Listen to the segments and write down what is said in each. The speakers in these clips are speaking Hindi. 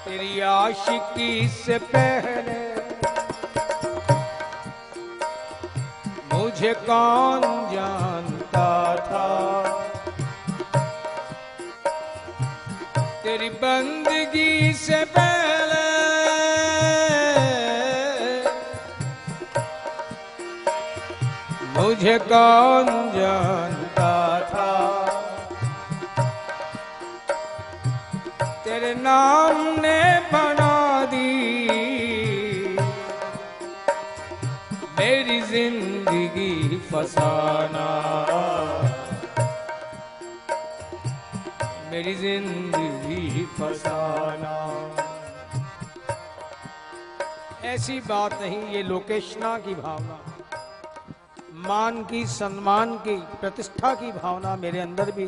तेरी आशिकी से पहले मुझे कौन जानता था, तेरी बंदगी से पहले मुझे कौन जानता था, तेरे नाम ने बना दी मेरी जिंदगी फसाना, मेरी जिंदगी फसाना। ऐसी बात नहीं, ये लोकेशना की भावना, मान की, सम्मान की, प्रतिष्ठा की भावना मेरे अंदर भी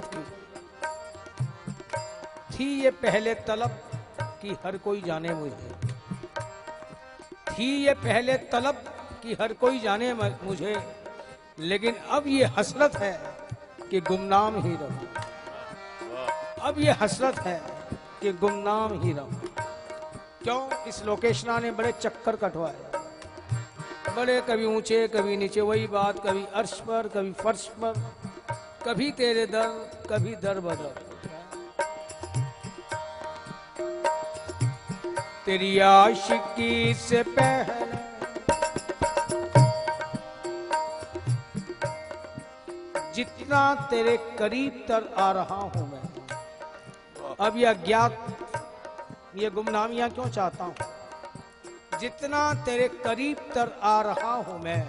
थी ये पहले तलब कि हर कोई जाने मुझे, थी ये पहले तलब कि हर कोई जाने मुझे, लेकिन अब ये हसरत है कि गुमनाम ही रहूं, अब ये हसरत है कि गुमनाम ही रहूं। क्यों? इस लोकेशना ने बड़े चक्कर कटवाए, बड़े कभी ऊंचे कभी नीचे, वही बात, कभी अर्श पर कभी फर्श पर, कभी तेरे दर कभी दर बदर। तेरी आशिकी से पहले जितना तेरे करीब तर आ रहा हूं मैं, अब यह अज्ञात, ये गुमनामियां क्यों चाहता हूं, जितना तेरे करीब तर आ रहा हूं मैं,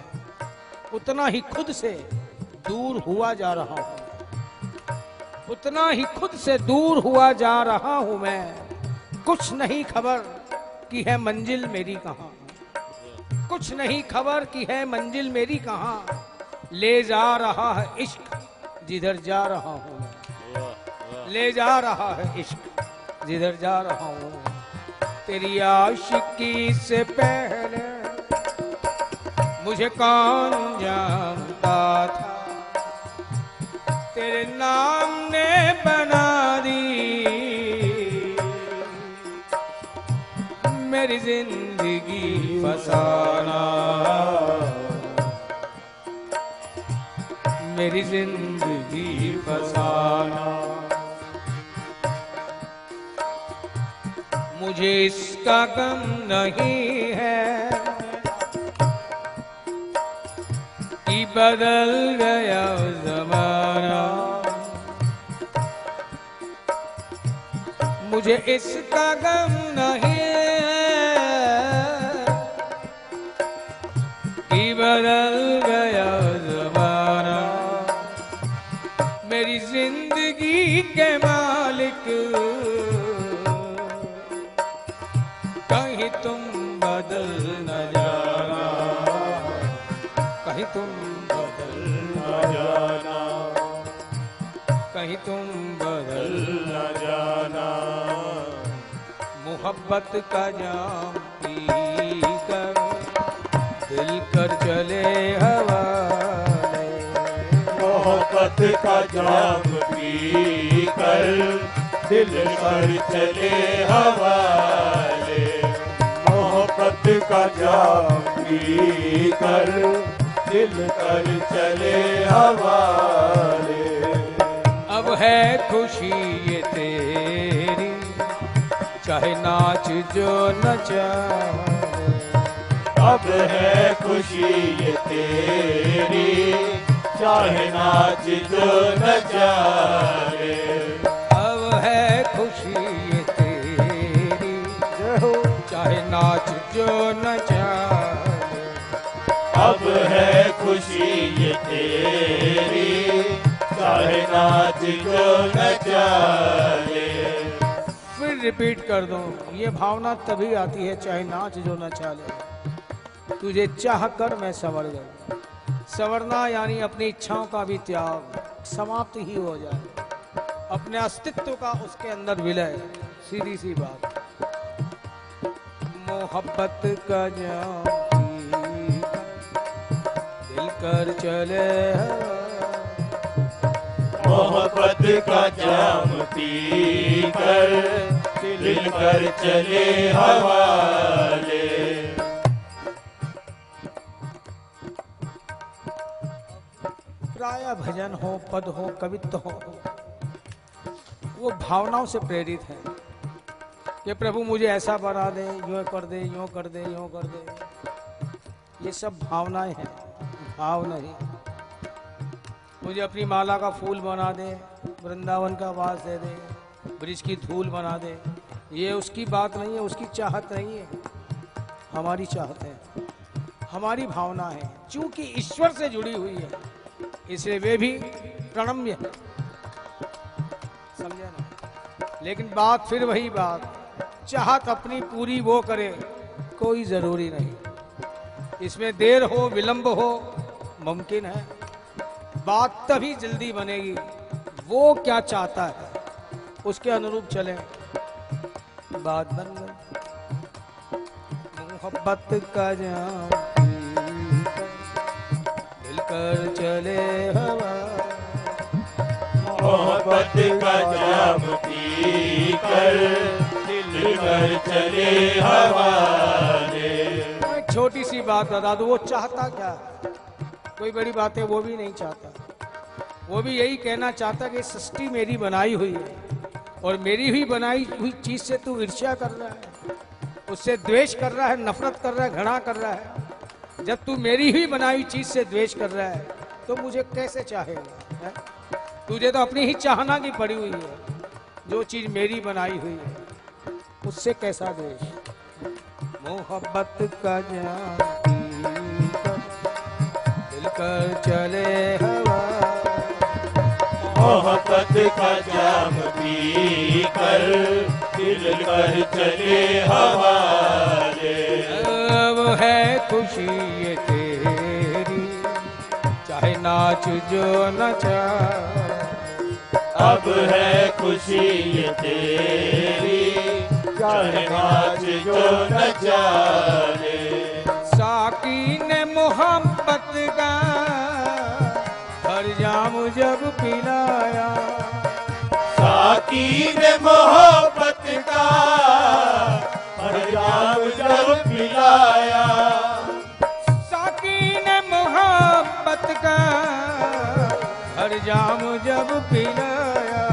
उतना ही खुद से दूर हुआ जा रहा हूं, उतना ही खुद से दूर हुआ जा रहा हूं मैं। कुछ नहीं खबर कि है मंजिल मेरी कहां, कुछ नहीं खबर कि है मंजिल मेरी कहां, ले जा रहा है इश्क जिधर जा रहा हूं मैं, ले जा रहा है इश्क जिधर जा रहा हूं। तेरी आशिकी से पहले मुझे कौन जानता था, तेरे नाम ने बना दी मेरी जिंदगी फसाना, मेरी जिंदगी फसाना। मुझे इसका गम नहीं है कि बदल गया ज़माना, मुझे इसका गम नहीं कि बदल गया ज़माना, मेरी जिंदगी के मालिक कहीं तुम बदल न जाना, कहीं तुम बदल न जाना, कहीं तुम बदल न जाना। मोहब्बत का जाम पी कर दिल कर चले हवाले, मोहब्बत का जाम पी कर दिल कर चले हवाले, मोहब्बत का जाम पी कर दिल कर चले हवाले। अब है खुशी ये तेरी, चाहे नाच जो नचा, अब है खुशी ये तेरी, चाहे नाच जो नचा रे। अब है खुशी ये तेरी, चाहे नाच जो नचा, अब है खुशी ये तेरी, चाहे नाच जो नचा रे। फिर रिपीट कर दो, ये भावना तभी आती है चाहे नाच जो नचा ले, तुझे चाह कर मैं संवर गया। संवरना यानी अपनी इच्छाओं का भी त्याग, समाप्त ही हो जाए, अपने अस्तित्व का उसके अंदर विलय, सीधी सी बात। मोहब्बत का जाम दिल कर चले, मोहब्बत का जाम पी कर दिल कर चले हवाले। प्राय भजन हो, पद हो, कवित्व हो, वो भावनाओं से प्रेरित है कि प्रभु मुझे ऐसा बना दे, यूं कर दे, यूं कर दे, यूं कर दे। ये सब भावनाएं हैं, भाव नहीं। मुझे अपनी माला का फूल बना दे, वृंदावन का वास दे दे, ब्रिज की धूल बना दे, ये उसकी बात नहीं है, उसकी चाहत नहीं है, हमारी चाहत है, हमारी भावना है। चूंकि ईश्वर से जुड़ी हुई है इसलिए वे भी प्रणम्य है, समझे ना। लेकिन बात फिर वही बात, चाहत अपनी पूरी वो करे, कोई जरूरी नहीं। इसमें देर हो, विलंब हो, मुमकिन है। बात तभी जल्दी बनेगी, वो क्या चाहता है उसके अनुरूप चले, बात बन गई। मोहब्बत का जाम दिल कर चले हवा, मोहब्बत का जाम पी कर दिल कर चले हवाले। एक छोटी सी बात बता दूं, वो चाहता क्या, कोई बड़ी बात है वो भी नहीं चाहता। वो भी यही कहना चाहता कि सृष्टि मेरी बनाई हुई है और मेरी ही बनाई हुई चीज से तू ईर्ष्या कर रहा है, उससे द्वेष कर रहा है, नफरत कर रहा है, घृणा कर रहा है। जब तू मेरी ही बनाई चीज से द्वेष कर रहा है तो मुझे कैसे चाहेगा है? तुझे तो अपनी ही चाहना की पड़ी हुई है, जो चीज मेरी बनाई हुई है उससे कैसा द्वेष। मोहब्बत का जाम दिल कर चले हवा, मोहब्बत का जाम पी कर दिल कर चले हवाले। अब है खुशी ये तेरी, चाहे नाच जो नचा। अब है खुशी ये तेरी, चाहे नाच जो नचा ले। साकी ने मोहब्बत का हर जाम जब पिलाया, साकी ने मोहब्बत का हर जाम जब पिलाया। साकी ने मोहब्बत का हर जाम जब पिलाया,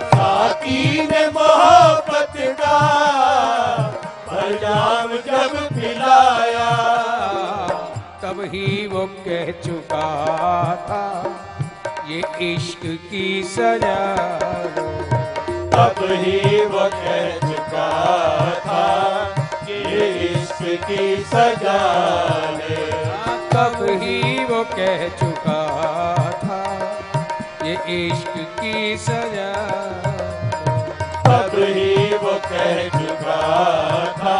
साकी ने मोहब्बत का हर जाम जब पिलाया। तब ही वो कह चुका था ये इश्क की सजा। तब ही वो कह चुका था ये इश्क की सजा है। तब ही वो कह चुका था ये इश्क की सजा। तब ही वो कह चुका था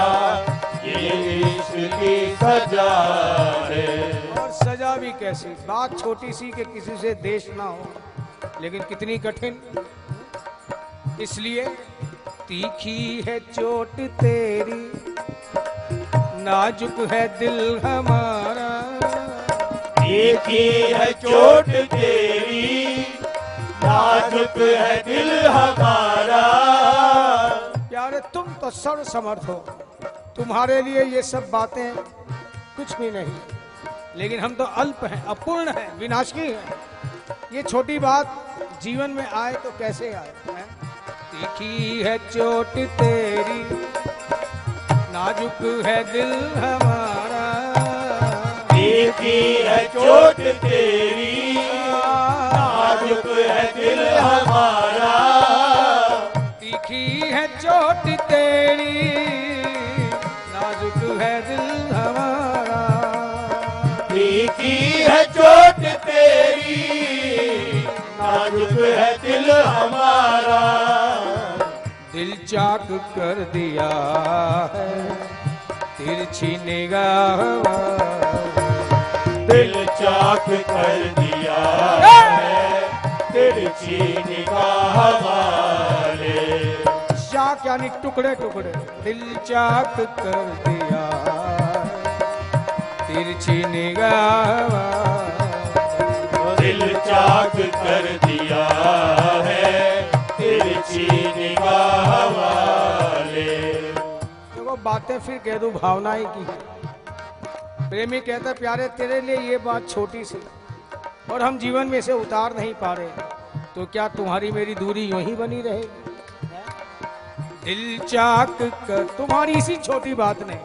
ये इश्क की सजा है। और सजा भी कैसी, बात छोटी सी कि किसी से देश ना हो, लेकिन कितनी कठिन। इसलिए तीखी है चोट तेरी, नाजुक है दिल हमारा। तीखी है चोट तेरी, नाजुक है दिल हमारा। प्यारे तुम तो सर्व समर्थ हो, तुम्हारे लिए ये सब बातें कुछ भी नहीं, लेकिन हम तो अल्प हैं, अपूर्ण हैं, विनाशी हैं। ये छोटी बात जीवन में आए तो कैसे आए है? तीखी है चोट तेरी, नाजुक है दिल हमारा। तीखी है चोट तेरी, नाजुक है दिल हमारा। तीखी है चोट तेरी, नाजुक है दिल हमारा। तीखी है चोट तेरी, नाजुक है दिल हमारा। दिल चाक कर दिया है तिरछी निगाह, दिल चाक कर दिया है तिरछी निगाह वाले। चाक यानी टुकड़े टुकड़े, दिल चाक कर दिया तिरछी निगाह। दिल चाक कर दिया है तिरछी निगाह वाले। देखो बातें फिर कह दूं भावनाएं की है। प्रेमी कहता प्यारे तेरे लिए ये बात छोटी सी और हम जीवन में इसे उतार नहीं पा रहे, तो क्या तुम्हारी मेरी दूरी यूं ही बनी रहेगी? दिल चाक कर तुम्हारी इसी छोटी बात ने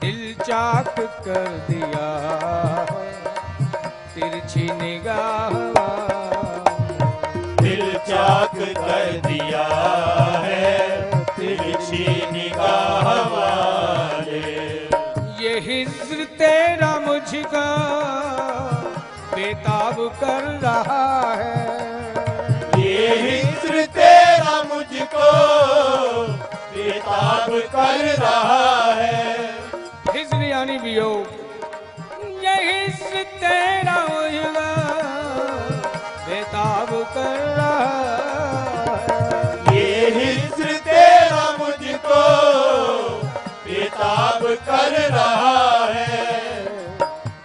दिल चाक कर दिया है तिरछी निगाह, दिल चाक कर दिया है तिरछी निगाह वाले। ये हिज्र तेरा मुझको बेताब कर रहा है, ये हिज्र तेरा मुझको बेताब कर रहा है। हिज्र यानी वियोग, ये हिज्र तेरा मुझको बेताब कर रहा है, ये हिज्र तेरा मुझको बेताब कर रहा है।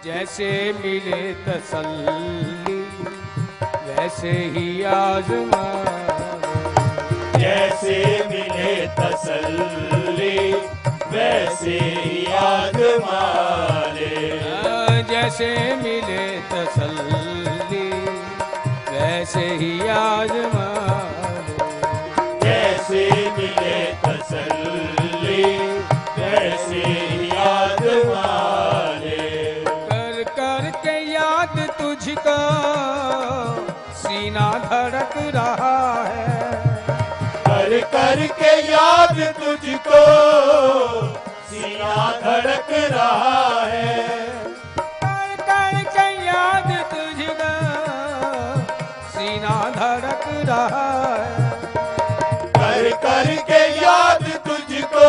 जैसे मिले तसल्ली वैसे ही आज़माने, जैसे मिले तसल्ली वैसे ही आज़मा ले। जैसे मिले तसल्ली वैसे ही आज़मा ले, जैसे मिले तसल्ली वैसे ही आज़मा ले। कर कर के याद तुझको सीना धड़क रहा है, कर कर के याद तुझको सीना धड़क रहा है। कर कर के याद तुझको सीना धड़क रहा है, कर कर के याद तुझको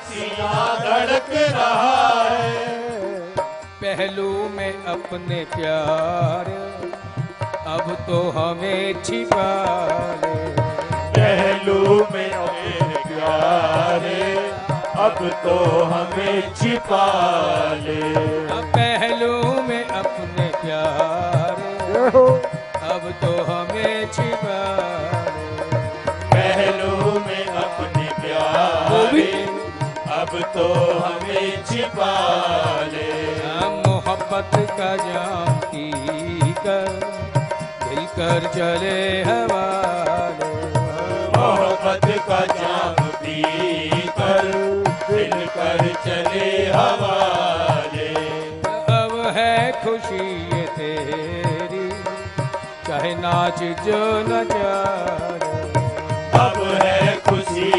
सीना धड़क रहा है। पहलू में अपने प्यार अब तो हमें छिपा ले, पहलू में अपने प्यारे अब तो हमें छिपा ले। पहलू में अपने प्यार अब तो हमें छिपा ले, पहलू में अपने प्यारे अब तो हमें छिपा ले। मोहब्बत का जाम पी कर दिल कर चले हवाले, मोहब्बत का जाम पी कर दिल कर चले हवाले। अब है खुशी ये तेरी चाहे नाच जो न जा, अब है खुशी